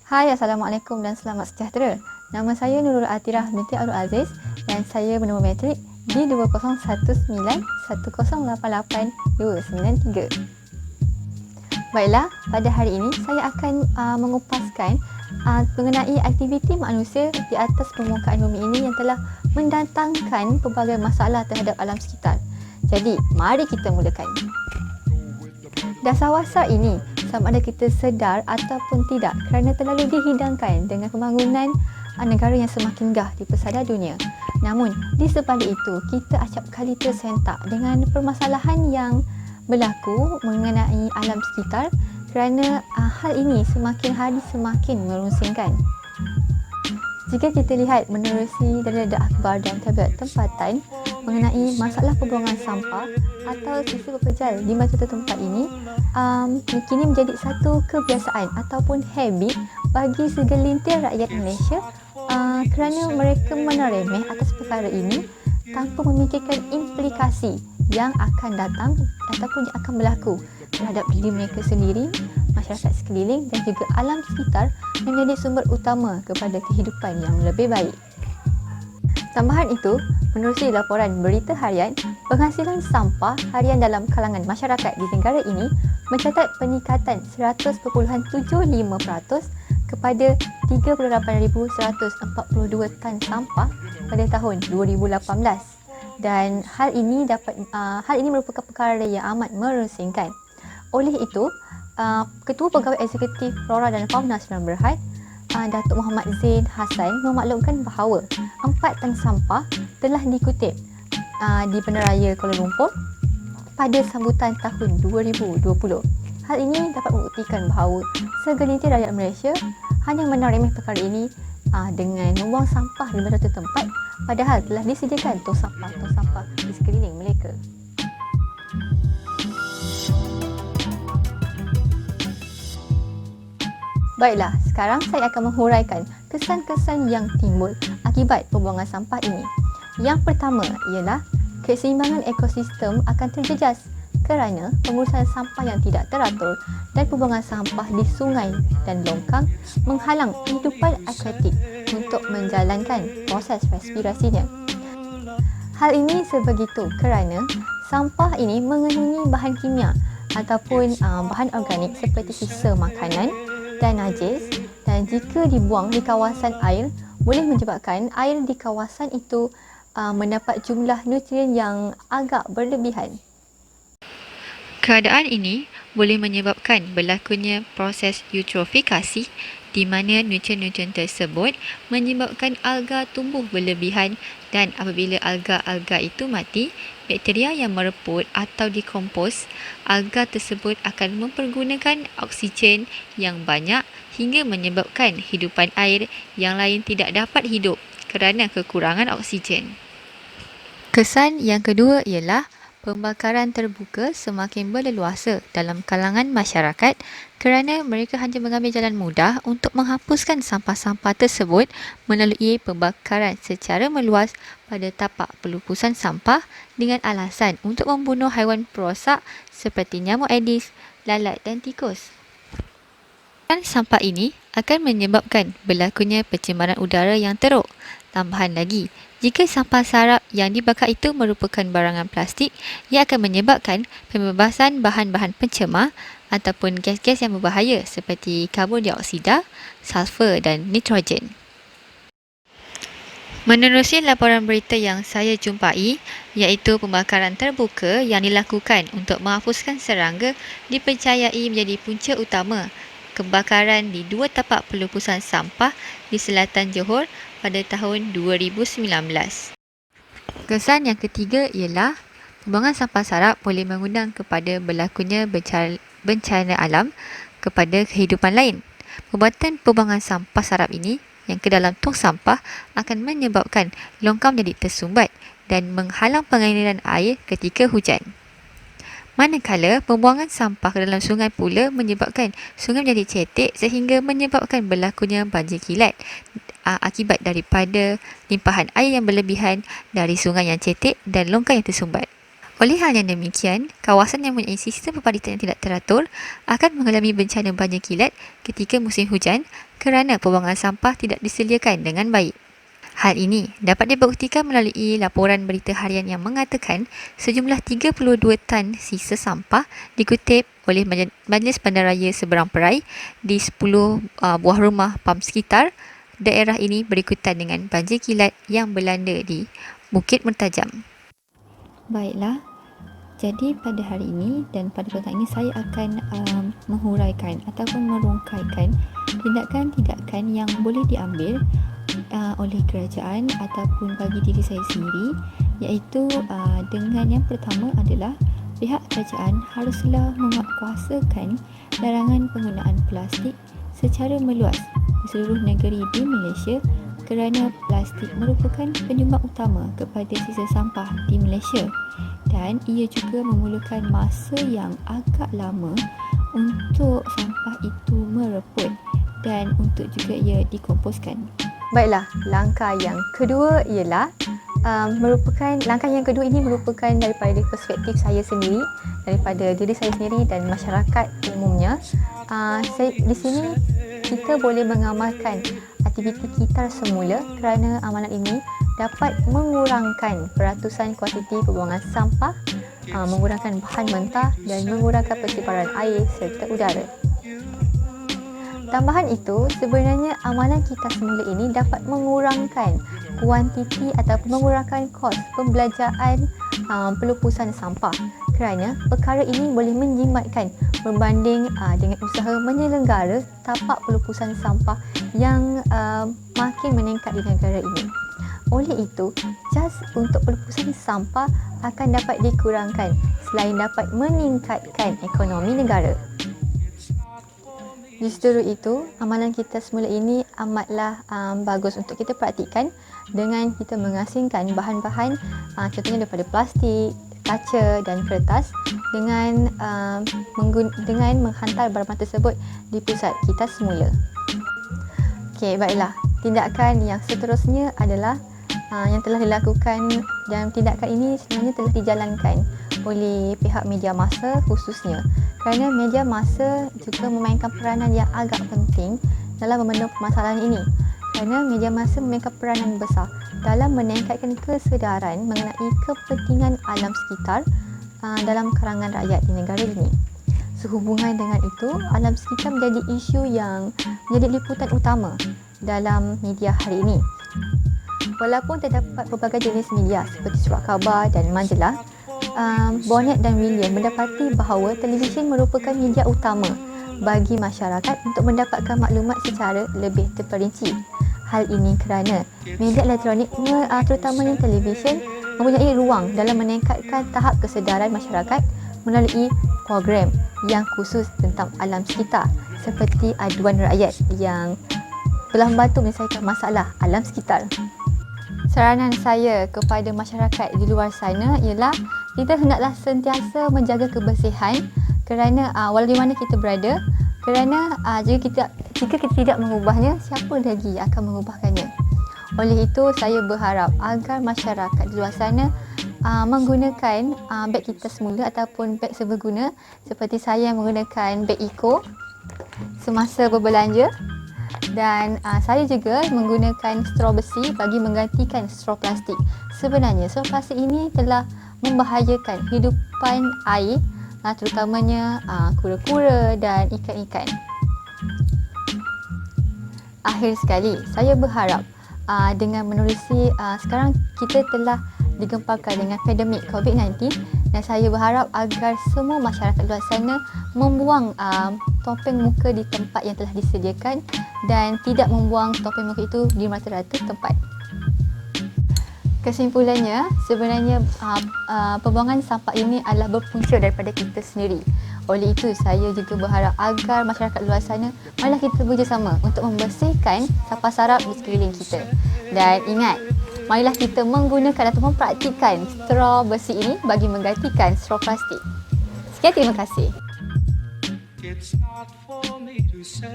Hai, Assalamualaikum dan selamat sejahtera. Nama saya Nurul Atirah binti Abdul Aziz dan saya bernama metrik D201910888293. Baiklah, pada hari ini saya akan mengupaskan mengenai aktiviti manusia di atas permukaan bumi ini yang telah mendatangkan pelbagai masalah terhadap alam sekitar. Jadi, mari kita mulakan. Dasar-wasar ini sama ada kita sedar ataupun tidak kerana terlalu dihidangkan dengan pembangunan negara yang semakin gah di pesada dunia. Namun, di sebalik itu, kita acap kali tersentak dengan permasalahan yang berlaku mengenai alam sekitar kerana hal ini semakin hari semakin merunsingkan. Jika kita lihat menerusi daripada akhbar dan tablet tempatan mengenai masalah pembuangan sampah atau sisa berpejal di masa tempat ini kini menjadi satu kebiasaan ataupun habit bagi segelintir rakyat Malaysia kerana mereka meneremeh atas perkara ini tanpa memikirkan implikasi yang akan datang ataupun yang akan berlaku terhadap diri mereka sendiri, masyarakat sekeliling dan juga alam sekitar yang menjadi sumber utama kepada kehidupan yang lebih baik. Tambahan itu, menerusi laporan berita harian, penghasilan sampah harian dalam kalangan masyarakat di negara ini mencatat peningkatan 100.75% kepada 38,142 tan sampah pada tahun 2018. Dan hal ini merupakan perkara yang amat merunsingkan. Oleh itu, Ketua Pegawai Eksekutif Flora dan Fauna Sembilan Berhad, Datuk Muhammad Zain Hassan memaklumkan bahawa 4 tan sampah telah dikutip di Bandaraya Kuala Lumpur pada sambutan tahun 2020. Hal ini dapat membuktikan bahawa segelintir rakyat Malaysia hanya meneremeh perkara ini dengan membuang sampah di beberapa tempat padahal telah disediakan tong sampah di sekeliling mereka. Baiklah, sekarang saya akan menghuraikan kesan-kesan yang timbul akibat pembuangan sampah ini. Yang pertama ialah keseimbangan ekosistem akan terjejas kerana pengurusan sampah yang tidak teratur dan pembuangan sampah di sungai dan longkang menghalang kehidupan akuatik untuk menjalankan proses respirasinya. Hal ini sebegitu kerana sampah ini mengandungi bahan kimia ataupun bahan organik seperti sisa makanan dan najis, dan jika dibuang di kawasan air boleh menyebabkan air di kawasan itu mendapat jumlah nutrien yang agak berlebihan. Keadaan ini boleh menyebabkan berlakunya proses eutrofikasi di mana nutrien-nutrien tersebut menyebabkan alga tumbuh berlebihan, dan apabila alga-alga itu mati, bakteria yang mereput atau dikompos, alga tersebut akan mempergunakan oksigen yang banyak hingga menyebabkan hidupan air yang lain tidak dapat hidup kerana kekurangan oksigen. Kesan yang kedua ialah pembakaran terbuka semakin berleluasa dalam kalangan masyarakat kerana mereka hanya mengambil jalan mudah untuk menghapuskan sampah-sampah tersebut melalui pembakaran secara meluas pada tapak pelupusan sampah dengan alasan untuk membunuh haiwan perosak seperti nyamuk Aedes, lalat dan tikus. Sampah ini akan menyebabkan berlakunya pencemaran udara yang teruk. Tambahan lagi, jika sampah sarap yang dibakar itu merupakan barangan plastik, ia akan menyebabkan pembebasan bahan-bahan pencemar ataupun gas-gas yang berbahaya seperti karbon dioksida, sulfur dan nitrogen. Menerusi laporan berita yang saya jumpai, iaitu pembakaran terbuka yang dilakukan untuk menghapuskan serangga dipercayai menjadi punca utama kebakaran di 2 tapak pelupusan sampah di selatan Johor pada tahun 2019. Kesan yang ketiga ialah pembuangan sampah sarap boleh mengundang kepada berlakunya bencana alam kepada kehidupan lain. Perbuatan pembuangan sampah sarap ini yang ke dalam tong sampah akan menyebabkan longkang menjadi tersumbat dan menghalang pengaliran air ketika hujan. Manakala pembuangan sampah ke dalam sungai pula menyebabkan sungai menjadi cetek sehingga menyebabkan berlakunya banjir kilat akibat daripada limpahan air yang berlebihan dari sungai yang cetek dan longkang yang tersumbat. Oleh hal yang demikian, kawasan yang mempunyai sistem pepalitan yang tidak teratur akan mengalami bencana banjir kilat ketika musim hujan kerana pembuangan sampah tidak disediakan dengan baik. Hal ini dapat dibuktikan melalui laporan berita harian yang mengatakan sejumlah 32 tan sisa sampah dikutip oleh Majlis Bandaraya Seberang Perai di 10 buah rumah pam sekitar daerah ini berikutan dengan banjir kilat yang berlanda di Bukit Mertajam. Baiklah, jadi pada hari ini dan pada petang ini saya akan menghuraikan ataupun merungkaikan tindakan-tindakan yang boleh diambil oleh kerajaan ataupun bagi diri saya sendiri, iaitu dengan yang pertama adalah pihak kerajaan haruslah menguatkuasakan larangan penggunaan plastik secara meluas di seluruh negeri di Malaysia kerana plastik merupakan penyumbang utama kepada sisa sampah di Malaysia dan ia juga memerlukan masa yang agak lama untuk sampah itu mereput dan untuk juga ia dikomposkan. Baiklah, langkah yang kedua ialah langkah yang kedua ini merupakan daripada perspektif saya sendiri, daripada diri saya sendiri dan masyarakat umumnya. Di sini kita boleh mengamalkan aktiviti kitar semula kerana amalan ini dapat mengurangkan peratusan kuantiti pembuangan sampah, mengurangkan bahan mentah dan mengurangkan persiparan air serta udara. Tambahan itu, sebenarnya amalan kitar semula ini dapat mengurangkan kuantiti ataupun mengurangkan kos pembelajaran pelupusan sampah kerana perkara ini boleh menjimatkan berbanding dengan usaha menyelenggara tapak pelupusan sampah yang makin meningkat di negara ini. Oleh itu, jas untuk pelupusan sampah akan dapat dikurangkan selain dapat meningkatkan ekonomi negara. Justru itu, amalan kita semula ini amatlah bagus untuk kita praktikkan dengan kita mengasingkan bahan-bahan contohnya daripada plastik, kaca dan kertas dengan menghantar barang tersebut di pusat kita semula. Okey, baiklah. Tindakan yang seterusnya adalah yang telah dilakukan dan tindakan ini sebenarnya telah dijalankan oleh pihak media massa khususnya kerana media massa juga memainkan peranan yang agak penting dalam memenuhi permasalahan ini kerana media massa memainkan peranan besar dalam meningkatkan kesedaran mengenai kepentingan alam sekitar dalam kalangan rakyat di negara ini. Sehubungan dengan itu, alam sekitar menjadi isu yang menjadi liputan utama dalam media hari ini. Walaupun terdapat pelbagai jenis media seperti surat khabar dan majalah, Bonnet dan William mendapati bahawa televisyen merupakan media utama bagi masyarakat untuk mendapatkan maklumat secara lebih terperinci. Hal ini kerana media elektronik, terutamanya televisyen, mempunyai ruang dalam meningkatkan tahap kesedaran masyarakat melalui program yang khusus tentang alam sekitar seperti aduan rakyat yang telah membantu menyelesaikan masalah alam sekitar. Saranan saya kepada masyarakat di luar sana ialah kita hendaklah sentiasa menjaga kebersihan kerana walau di mana kita berada, kerana jika kita tidak mengubahnya, siapa lagi akan mengubahkannya. Oleh itu, saya berharap agar masyarakat di luar sana menggunakan beg kita semula ataupun beg seberguna seperti saya menggunakan beg eco semasa berbelanja. Dan saya juga menggunakan straw besi bagi menggantikan straw plastik. Sebenarnya straw plastik ini telah membahayakan hidupan air, terutamanya kura-kura dan ikan-ikan. Akhir sekali, saya berharap dengan menerusi sekarang kita telah digemparkan dengan pandemik COVID-19 dan saya berharap agar semua masyarakat luar sana membuang topeng muka di tempat yang telah disediakan dan tidak membuang topeng muka itu di rata-rata tempat. Kesimpulannya, sebenarnya pembuangan sampah ini adalah berpunca daripada kita sendiri. Oleh itu, saya juga berharap agar masyarakat luar sana marilah kita bekerjasama untuk membersihkan sampah sarap di sekeliling kita. Dan ingat, marilah kita menggunakan atau mempraktikkan straw besi ini bagi menggantikan straw plastik. Sekian, terima kasih. It's not for me to say.